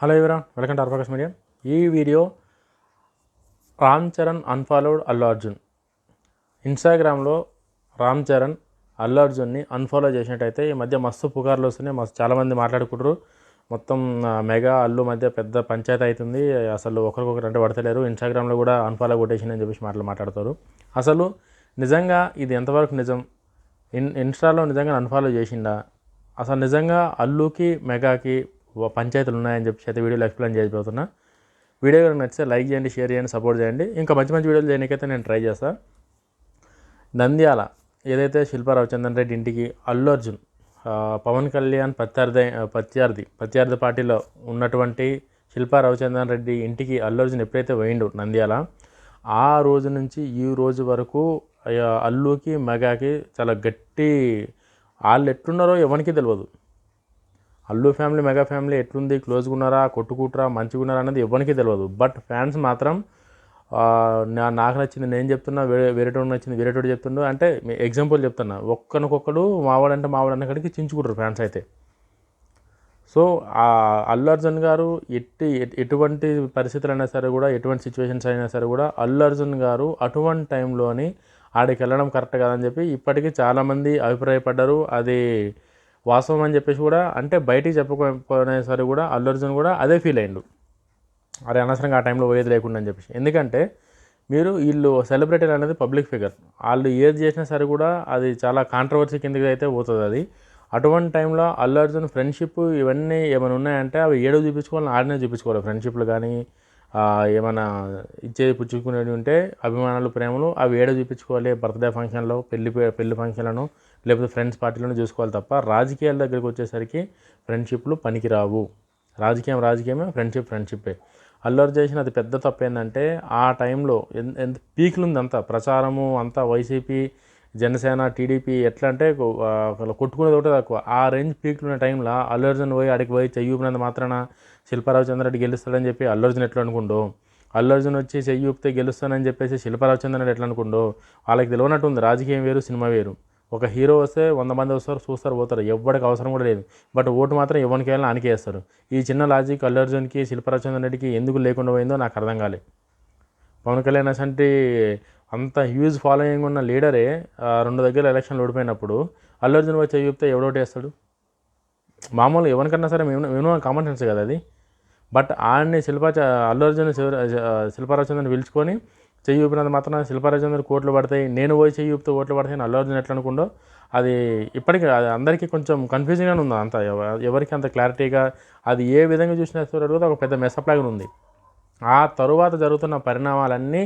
Hello ఎవరా, welcome to ఆర్ఫోకస్ media. ఈ video Ram Charan అన్ఫాలోడ్ Allu Arjun. ఇన్స్టాగ్రామ్లో రామ్ చరణ్ అల్లు అర్జున్ని అన్ఫాలో చేసినట్టయితే ఈ మధ్య మస్తు పుకార్లు వస్తున్నాయి, చాలామంది మాట్లాడుకుంటారు. మొత్తం మెగా అల్లు మధ్య పెద్ద పంచాయతీ అవుతుంది. అసలు ఒకరికొకరు అంటే పడతలేరు. ఇన్స్టాగ్రామ్లో కూడా అన్ఫాలో కొట్టేసిందని చెప్పేసి మాట్లాడతారు. అసలు నిజంగా ఇది ఎంతవరకు నిజం? ఇన్స్టాలో నిజంగా అన్ఫాలో చేసిండా? అసలు నిజంగా అల్లుకి మెగాకి పంచాయతీలు ఉన్నాయని చెప్పేసి అయితే వీడియోలో ఎక్స్ప్లెయిన్ చేయబోతున్నా. వీడియో కనుక నచ్చితే లైక్ చేయండి, షేర్ చేయండి, సపోర్ట్ చేయండి. ఇంకా మంచి మంచి వీడియోలు చేయడానికైతే నేను ట్రై చేస్తాను. నంద్యాల ఏదైతే శిల్పా రవిచంద్రన్ రెడ్డి ఇంటికి అల్లు అర్జున్ పవన్ కళ్యాణ్ ప్రత్యర్థి పార్టీలో ఉన్నటువంటి శిల్పా రవిచంద్రన్ రెడ్డి ఇంటికి అల్లు అర్జున్ ఎప్పుడైతే పోయిండు నంద్యాల, ఆ రోజు నుంచి ఈ రోజు వరకు అల్లుకి మెగాకి చాలా గట్టి, వాళ్ళు ఎట్లున్నారో ఎవరికి తెలియదు. అల్లు ఫ్యామిలీ మెగా ఫ్యామిలీ ఎట్లుంది, క్లోజ్గా ఉన్నారా, కొట్టుకుంటారా, మంచిగా ఉన్నారా అనేది ఎవరికి తెలియదు. బట్ ఫ్యాన్స్ మాత్రం నాకు నచ్చింది నేను చెప్తున్నా, వేరేటోడు నచ్చింది వేరేటోడు చెప్తుండు. అంటే ఎగ్జాంపుల్ చెప్తున్నా, ఒక్కరికొక్కడు మావాడంటే మావాడు అన్నక్కడికి చించుకుంటారు ఫ్యాన్స్ అయితే. సో అల్లు అర్జున్ గారు ఎటువంటి పరిస్థితులు అయినా సరే కూడా, ఎటువంటి సిచ్యువేషన్స్ అయినా సరే కూడా అల్లు అర్జున్ గారు అటువంటి టైంలోని ఆడికి వెళ్ళడం కరెక్ట్ కాదని చెప్పి ఇప్పటికీ చాలామంది అభిప్రాయపడ్డారు. అది వాస్తవం అని చెప్పేసి కూడా, అంటే బయటికి చెప్పకపోయినా సరే కూడా అల్లు అర్జున్ కూడా అదే ఫీల్ అయ్యిండు, అరే అనవసరంగా ఆ టైంలో పోయేది లేకుండా అని చెప్పేసి. ఎందుకంటే వీళ్ళు సెలబ్రిటీలు అనేది పబ్లిక్ ఫిగర్, వాళ్ళు ఏది చేసినా సరే కూడా అది చాలా కాంట్రవర్సీ కిందకి అయితే పోతుంది అది. అటువంటి టైంలో అల్లు అర్జున్ ఫ్రెండ్షిప్ ఇవన్నీ ఏమైనా ఉన్నాయంటే అవి ఏడో చూపించుకోవాలని ఆడనే చూపించుకోవాలి. ఫ్రెండ్షిప్లు కానీ ఏమైనా ఇచ్చేది పుచ్చుకునేవి ఉంటే అభిమానాలు ప్రేమలు అవి ఏడో చూపించుకోవాలి. బర్త్డే ఫంక్షన్లో, పెళ్లి ఫంక్షన్లను, లేకపోతే ఫ్రెండ్స్ పార్టీలను చూసుకోవాలి తప్ప రాజకీయాల దగ్గరికి వచ్చేసరికి ఫ్రెండ్షిప్లు పనికిరావు. రాజకీయమే, ఫ్రెండ్షిప్పే. అల్లు అర్జున్ చేసిన అది పెద్ద తప్పు ఏంటంటే, ఆ టైంలో ఎంత పీక్లు ఉంది అంతా ప్రచారము, అంతా వైసీపీ, జనసేన, టీడీపీ ఎట్లా అంటే కొట్టుకునేది ఒకటే తక్కువ. ఆ రేంజ్ పీక్లు ఉన్న టైంలో అల్లు అర్జున్ ఆడికి పోయి చెయ్యి ఊపినంత మాత్రాన శిల్పా రవిచంద్రన్ రెడ్డి గెలుస్తాడని చెప్పి అల్లు అర్జున్ ఎట్లా అనుకుండో, అల్లు అర్జున్ వచ్చి చెయ్యి ఊపితే గెలుస్తానని చెప్పేసి శిల్పా రవిచంద్రన్ రెడ్డి ఎట్లా అనుకుండో, వాళ్ళకి తెలియనట్టు ఉంది. రాజకీయం వేరు, సినిమా వేరు. ఒక హీరో వస్తే 100 మంది వస్తారు, చూస్తారు, పోతారు. ఎవ్వడికి అవసరం కూడా లేదు. బట్ ఓటు మాత్రం ఎవరికి వెళ్ళినా ఆనికే వేస్తారు. ఈ చిన్న లాజిక్ అల్లు అర్జున్కి, శిల్పా రవిచంద్రన్ రెడ్డికి ఎందుకు లేకుండా పోయిందో నాకు అర్థం కాలేదు. పవన్ కళ్యాణ్ అంటే అంత హ్యూజ్ ఫాలోయింగ్ ఉన్న లీడరే 2 దగ్గర ఎలక్షన్లు ఓడిపోయినప్పుడు అల్లు అర్జున్ వచ్చి చెప్తే ఎవడోటి వేస్తాడు? మామూలు ఎవరికన్నా సరే మేము కామన్ సెన్స్ కదా అది. బట్ ఆయన్ని అల్లు అర్జున్ శిల్పా రవిచంద్రన్ పిలుచుకొని చెయ్యి ఊపినంత మాత్రం శిల్పా రవిచంద్రన్ కోట్లు పడతాయి, నేను పోయి చెయ్యి ఊపితే ఓట్లు పడతాయి అని అల్లు అర్జున్ ఎట్లా అనుకుండో, అది ఇప్పటికీ అది అందరికీ కొంచెం కన్ఫ్యూజింగ్గానే ఉంది. అంత ఎవరికి అంత క్లారిటీగా అది ఏ విధంగా చూసినా కూడా ఒక పెద్ద మెస్అప్ లాగా ఉంది. ఆ తరువాత జరుగుతున్న పరిణామాలన్నీ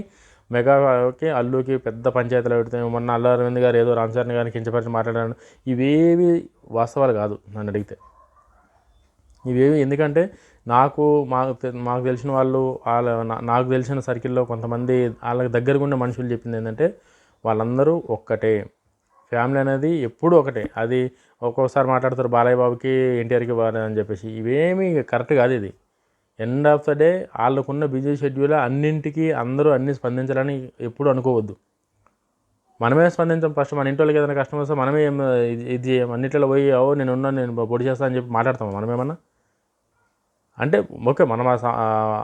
మెగాకి, అల్లుకి పెద్ద పంచాయతీలు పెడతాయి. మొన్న అల్లు అరవింద్ గారు ఏదో రామ్ చరణ్ గారిని కించపరిచి మాట్లాడారు. ఇవేవి వాస్తవాలు కాదు నన్ను అడిగితే. ఇవేవి ఎందుకంటే మాకు తెలిసిన వాళ్ళు, నాకు తెలిసిన సర్కిల్లో కొంతమంది వాళ్ళకి దగ్గరగా ఉన్న మనుషులు చెప్పింది ఏంటంటే, వాళ్ళందరూ ఒక్కటే, ఫ్యామిలీ అనేది ఎప్పుడూ ఒకటే. అది ఒక్కొక్కసారి మాట్లాడతారు బాలయ్య బాబుకి ఎన్టీఆర్కి అని చెప్పేసి. ఇవేమీ కరెక్ట్ కాదు. ఇది ఎండ్ ఆఫ్ ద డే వాళ్ళకున్న బిజీ షెడ్యూల్ అన్నింటికి అందరూ అన్నీ స్పందించాలని ఎప్పుడు అనుకోవద్దు. మనమే స్పందించాం. ఫస్ట్ మన ఇంట్లో ఏదైనా కష్టం వస్తే మనమే ఇది అన్నింటిలో పోయి నేను పొడి చేస్తాను అని చెప్పి మాట్లాడతాము మనమేమన్నా. అంటే ఓకే, మనం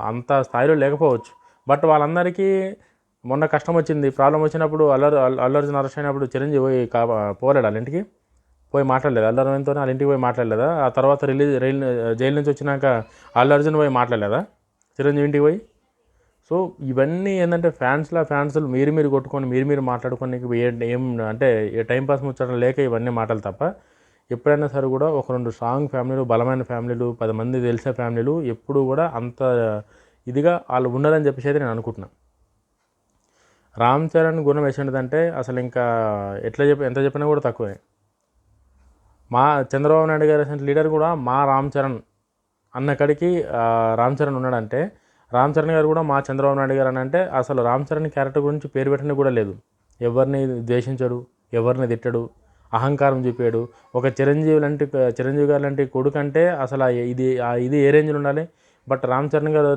అంత స్థాయిలో లేకపోవచ్చు. బట్ వాళ్ళందరికీ మొన్న కష్టం వచ్చింది, ప్రాబ్లం వచ్చినప్పుడు అల్లు అర్జున్ అరెస్ట్ అయినప్పుడు చిరంజీవి పోయి పోలేడు వాళ్ళ ఇంటికి, పోయి మాట్లాడలేదు. అల్లు అరవింద్తో వాళ్ళ ఇంటికి పోయి మాట్లాడలేదా? ఆ తర్వాత జైలు నుంచి వచ్చినాక అల్లు అర్జున్ పోయి మాట్లాడలేదా చిరంజీవి ఇంటికి పోయి? సో ఇవన్నీ ఏంటంటే ఫ్యాన్స్లు మీరు కొట్టుకొని మీరు మాట్లాడుకొని ఏం అంటే టైంపాస్ ముచ్చడం లేక ఇవన్నీ మాటలు తప్ప, ఎప్పుడైనా సరే కూడా ఒక 2 స్ట్రాంగ్ ఫ్యామిలీలు, బలమైన ఫ్యామిలీలు, 10 మంది తెలిసే ఫ్యామిలీలు ఎప్పుడు కూడా అంత ఇదిగా వాళ్ళు ఉండాలని చెప్పేసి అయితే నేను అనుకుంటున్నాను. రామ్ చరణ్ గుణం వేసినదంటే అసలు ఇంకా ఎంత చెప్పినా కూడా తక్కువే. మా చంద్రబాబు నాయుడు గారు అసలు లీడర్ కూడా మా రామ్ చరణ్ అన్నక్కడికి రామ్ చరణ్ ఉన్నాడంటే, రామ్ చరణ్ గారు కూడా మా చంద్రబాబు నాయుడు గారు అని అంటే అసలు రామ్ చరణ్ క్యారెక్టర్ గురించి పేరు పెట్టిన కూడా లేదు. ఎవరిని ద్వేషించడు, ఎవరిని తిట్టడు, అహంకారం చూపాడు. ఒక చిరంజీవి గారు లాంటి కొడుకు అంటే అసలు ఇది ఏ రేంజ్లో ఉండాలి. బట్ రామ్ చరణ్ గారి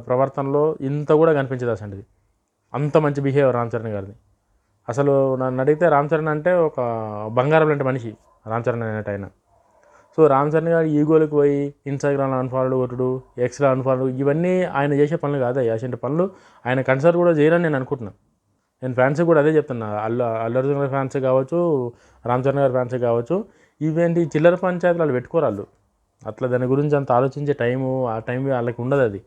ప్రవర్తనలో ఇంత కూడా కనిపించదు అసలు. అంత మంచి బిహేవియర్ రామ్ చరణ్ గారిది. అసలు నన్ను అడిగితే రామ్ చరణ్ అంటే ఒక బంగారం లాంటి మనిషి రామ్ చరణ్ అనేట ఆయన. సో రామ్ చరణ్ గారు ఈగోలకు పోయి ఇన్స్టాగ్రామ్లో అన్ఫాలో కొట్టుడు, ఎక్స్లో అన్ఫాలో, ఇవన్నీ ఆయన చేసే పనులు కాదు. అటువంటి పనులు ఆయన కన్సిడర్ కూడా చేయరని నేను అనుకుంటున్నాను. నేను ఫ్యాన్స్ కూడా అదే చెప్తున్నా, అల్లు అర్జున్ గారి ఫ్యాన్స్ కావచ్చు, రామ్ చరణ్ గారి ఫ్యాన్స్ కావచ్చు, ఇవేంటి చిల్లర పంచాయతీలు వాళ్ళు పెట్టుకోరు. వాళ్ళు అట్లా దాని గురించి అంత ఆలోచించే టైము ఆ టైం వాళ్ళకి ఉండదు. అది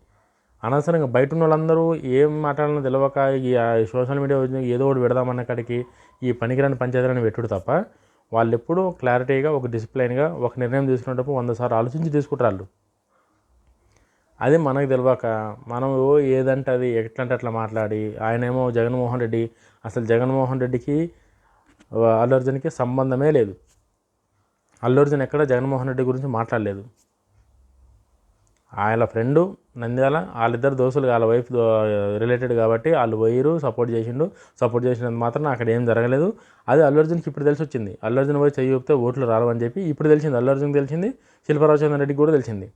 అనవసరంగా బయట ఉన్న వాళ్ళందరూ ఏం మాట్లాడాలో తెలియక ఈ సోషల్ మీడియా ఏదో ఒకటి పెడదామన్న కాడికి ఈ పనికిరాని పంచాయతీలను పెట్టుడు తప్ప వాళ్ళు ఎప్పుడూ క్లారిటీగా ఒక డిసిప్లైన్గా ఒక నిర్ణయం తీసుకునేటప్పుడు 100 సార్లు ఆలోచించి తీసుకుంటారు వాళ్ళు. అది మనకు తెలియక మనం ఏదంటే అది ఎట్లంటే అట్లా మాట్లాడి, ఆయనేమో జగన్మోహన్ రెడ్డి, అసలు జగన్మోహన్ రెడ్డికి అల్లు అర్జున్కి సంబంధమే లేదు. అల్లు అర్జున్ ఎక్కడ జగన్మోహన్ రెడ్డి గురించి మాట్లాడలేదు. ఆయన ఫ్రెండు నంద్యాల, వాళ్ళిద్దరు దోస్తులు, వాళ్ళ వైఫ్ రిలేటెడ్ కాబట్టి వాళ్ళు పోయిరు, సపోర్ట్ చేసినందుకు మాత్రం అక్కడ ఏం జరగలేదు. అది అల్లు అర్జున్కి ఇప్పుడు తెలిసి వచ్చింది. అల్లు అర్జున్ పోయి చెయ్యి చెప్తే ఓట్లు రావు అని చెప్పి ఇప్పుడు తెలిసింది. అల్లు అర్జున్కి తెలిసింది, శిల్పరావు చంద్ర రెడ్డికి కూడా తెలిసింది.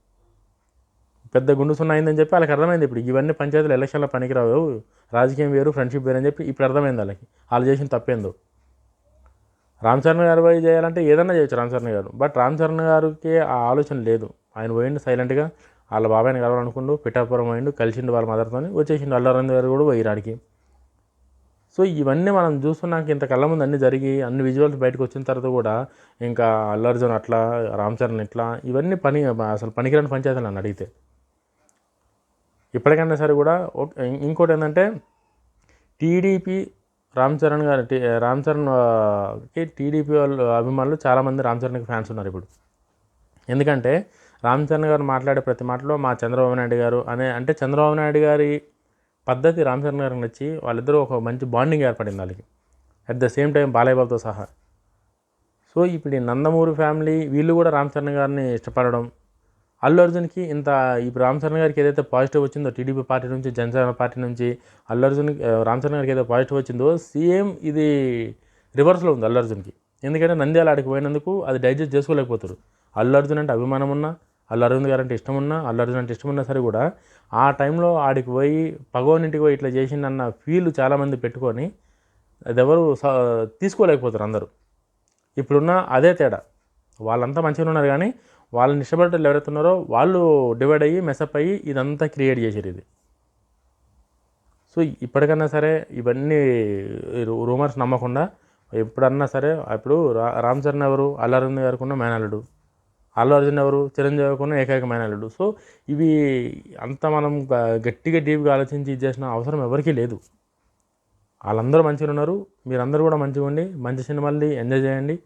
పెద్ద గుండు సున్నా అయిందని చెప్పి వాళ్ళకి అర్థమైంది. ఇప్పుడు ఇవన్నీ పంచాయతీలు ఎలక్షన్లో పనికిరావు, రాజకీయం వేరు, ఫ్రెండ్షిప్ వేరు అని చెప్పి ఇప్పుడు అర్థమైంది వాళ్ళకి. వాళ్ళు చేసిన తప్పేందో. రామ్ చరణ్ గారు పోయి చేయాలంటే ఏదన్నా చేయొచ్చు రామ్ చరణ్ గారు, బట్ రామ్ చరణ్ గారికి ఆ ఆలోచన లేదు. ఆయన పోయిండు సైలెంట్గా, వాళ్ళ బాబాయిని కలవాలనుకుంటూ పిఠాపురం పోయిండు, కలిసిండు వాళ్ళ మదర్తో, వచ్చేసిండు. అల్లు అరవింద్ గారు కూడా పోయిరాడికి. సో ఇవన్నీ మనం చూస్తున్నాక ఇంత కళ్ళ ముందు అన్నీ జరిగి అన్ని విజువల్స్ బయటకు వచ్చిన తర్వాత కూడా ఇంకా అల్లు అర్జున్ అట్లా, రామ్ చరణ్ ఇట్లా, ఇవన్నీ అసలు పనికిరాని పంచాయతీలు నన్ను అడిగితే. ఇప్పటికైనా సరే కూడా ఇంకోటి ఏంటంటే టీడీపీ రామ్ చరణ్కి టీడీపీ వాళ్ళు అభిమానులు చాలామంది రామ్ చరణ్కి ఫ్యాన్స్ ఉన్నారు ఇప్పుడు. ఎందుకంటే రామ్ చరణ్ గారు మాట్లాడే ప్రతి మాటలో మా చంద్రబాబు నాయుడు గారు అంటే చంద్రబాబు నాయుడు గారి పద్ధతి రామ్ చరణ్ గారికి నచ్చి వాళ్ళిద్దరూ ఒక మంచి బాండింగ్ ఏర్పడింది వాళ్ళకి. At the same time Balayya బాబుతో సహా. సో ఇప్పుడు ఈ నందమూరి ఫ్యామిలీ వీళ్ళు కూడా రామ్ చరణ్ గారిని ఇష్టపడడం, అల్లు అర్జున్కి ఇప్పుడు రామ్ చరణ్ గారికి ఏదైతే పాజిటివ్ వచ్చిందో టీడీపీ పార్టీ నుంచి, జనసేన పార్టీ నుంచి రామ్ చరణ్ గారికి ఏదైతే పాజిటివ్ వచ్చిందో సేమ్ ఇది రివర్స్లో ఉంది అల్లు అర్జున్కి. ఎందుకంటే నంద్యాల ఆడికి పోయినందుకు అది డైజెస్ట్ చేసుకోలేకపోతారు. అల్లు అర్జున్ అంటే అభిమానం ఉన్నా, అల్లు అరవింద్ గారు అంటే ఇష్టం ఉన్నా, అల్లు అర్జున్ అంటే ఇష్టం ఉన్నా సరే కూడా ఆ టైంలో ఆడికి పోయి పగోనింటికి పోయి ఇట్లా చేసిందన్న ఫీల్ చాలామంది పెట్టుకొని అది ఎవరు తీసుకోలేకపోతారు అందరూ. ఇప్పుడున్న అదే తేడా. వాళ్ళంతా మంచిగా ఉన్నారు కానీ వాళ్ళని ఇష్టపడేటోళ్ళు ఎవరైతే ఉన్నారో వాళ్ళు డివైడ్ అయ్యి మెసప్ అయ్యి ఇదంతా క్రియేట్ చేసారు ఇది. సో ఇప్పటికన్నా సరే ఇవన్నీ రూమర్స్ నమ్మకుండా ఎప్పుడన్నా సరే, ఇప్పుడు రామ్ చరణ్ ఎవరు, అల్లు అరవింద్ గారికి ఉన్న మేనల్లుడు, అల్లు అర్జున్ ఎవరు, చిరంజీవి ఉన్న ఏకైక మేనల్లుడు. సో ఇవి అంత మనం గట్టిగా డీప్గా ఆలోచించి ఇది చేసిన అవసరం ఎవరికీ లేదు. వాళ్ళందరూ మంచిగా ఉన్నారు, మీరందరూ కూడా మంచిగా ఉండి మంచి సినిమాల్ని ఎంజాయ్ చేయండి,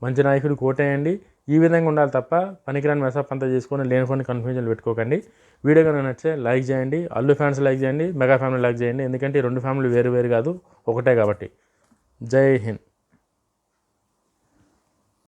మంచి నాయకుడు కోటేయండి. ఈ విధంగా ఉండాలి తప్ప పనికిరాని మెసప్ అంతా చేసుకొని లేనిపోని కన్ఫ్యూజన్లు పెట్టుకోకండి. వీడియో కనుక నచ్చితే లైక్ చేయండి, అల్లు ఫ్యాన్స్ లైక్ చేయండి, మెగా ఫ్యామిలీ లైక్ చేయండి. ఎందుకంటే ఈ రెండు ఫ్యామిలీ వేరు వేరు కాదు, ఒకటే కాబట్టి. జై హింద్.